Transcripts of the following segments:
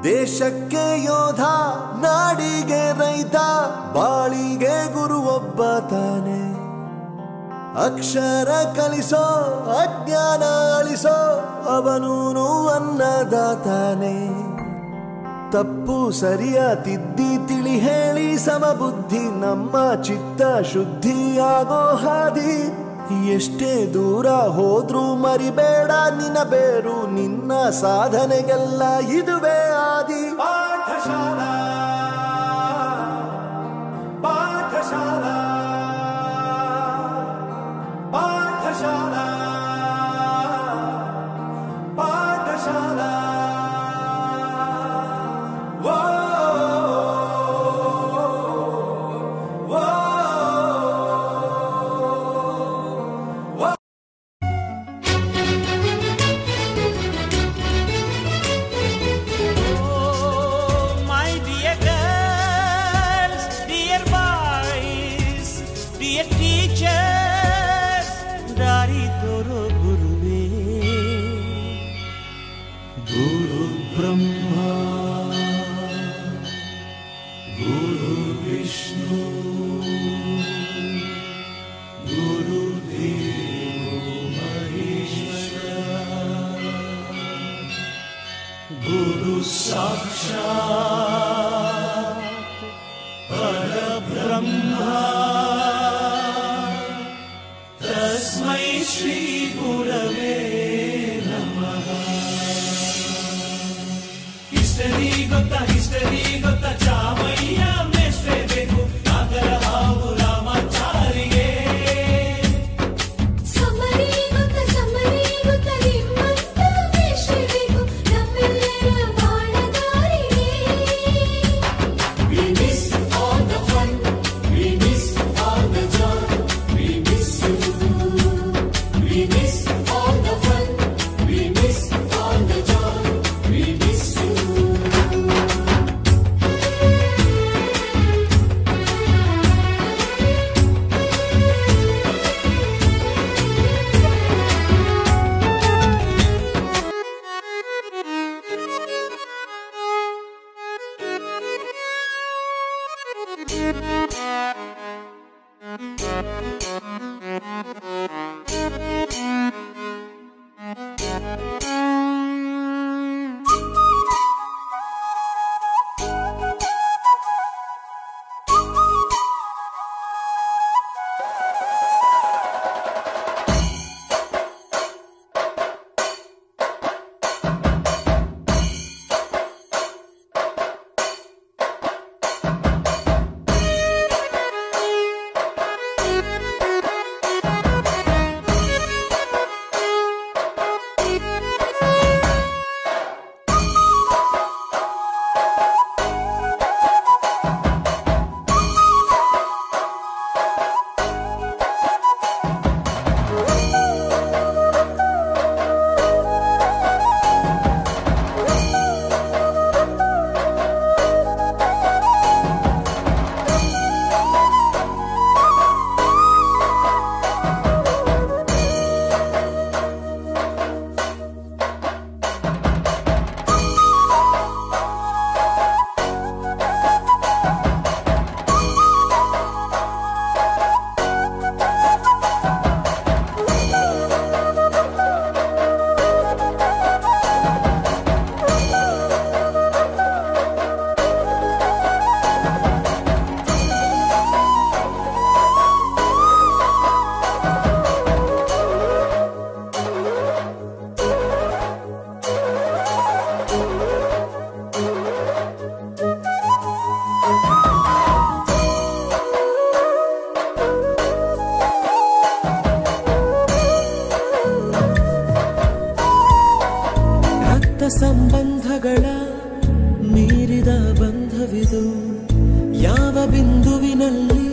ದೇಶಕ್ಕೆ ಯೋಧ, ನಾಡಿಗೆ ರೈತ, ಬಾಳಿಗೆ ಗುರು ಒಬ್ಬ ತಾನೆ. ಅಕ್ಷರ ಕಲಿಸೋ, ಅಜ್ಞಾನ ಅಳಿಸೋ, ಅವನೂನು ಅನ್ನದಾತಾನೆ. ತಪ್ಪು ಸರಿಯ ತಿದ್ದಿ ತಿಳಿ ಹೇಳಿ ಸಮಬುದ್ಧಿ ನಮ್ಮ ಚಿತ್ತ ಶುದ್ಧಿಯಾಗೋ ಹಾದಿ. ಎಷ್ಟೇ ದೂರ ಹೋದ್ರೂ ಮರಿಬೇಡ ನಿನ್ನ ಬೇರು, ನಿನ್ನ ಸಾಧನೆಗೆಲ್ಲ ಇದುವೇ ಆದಿ. ಪಾಠಶಾಲಾ ಪಾಠಶಾಲಾ ಪಾಠಶಾಲಾ ಪಾಠಶಾಲಾ. ಸಂಬಂಧಗಳ ಮೀರಿದ ಬಂಧವಿದು, ಯಾವ ಬಿಂದುವಿನಲ್ಲಿ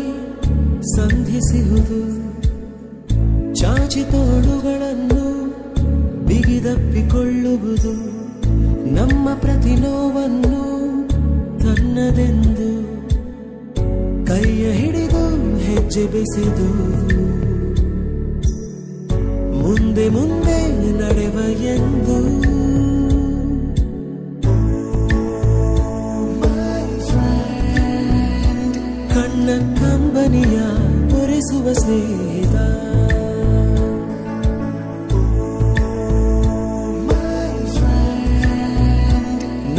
ಸಂಧಿಸುವುದು. ಚಾಚಿ ತೋಳುಗಳನ್ನು ಬಿಗಿದಪ್ಪಿಕೊಳ್ಳುವುದು, ನಮ್ಮ ಪ್ರತಿ ನೋವನ್ನು ತನ್ನದೆಂದು ಕೈಯ ಹಿಡಿದು ಹೆಜ್ಜೆ ಬೆಸೆದು ಮುಂದೆ ಮುಂದೆ ನಡೆವ ಎಂದು ಕಣ್ಣ ಕಂಬನಿಯ ಒರೆಸುವ ಸ್ನೇಹಿತ.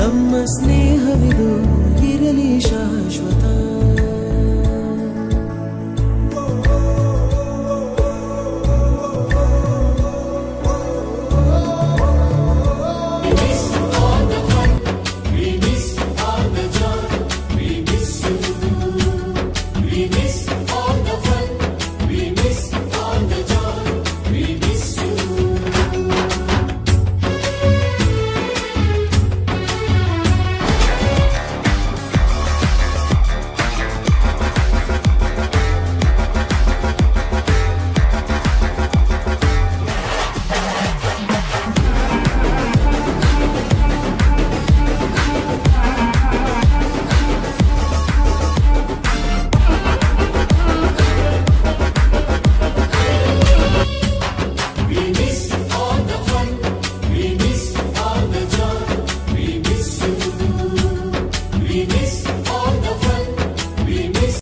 ನಮ್ಮ ಸ್ನೇಹವಿದು ಇರಲಿ ಶಾಶ್ವತ.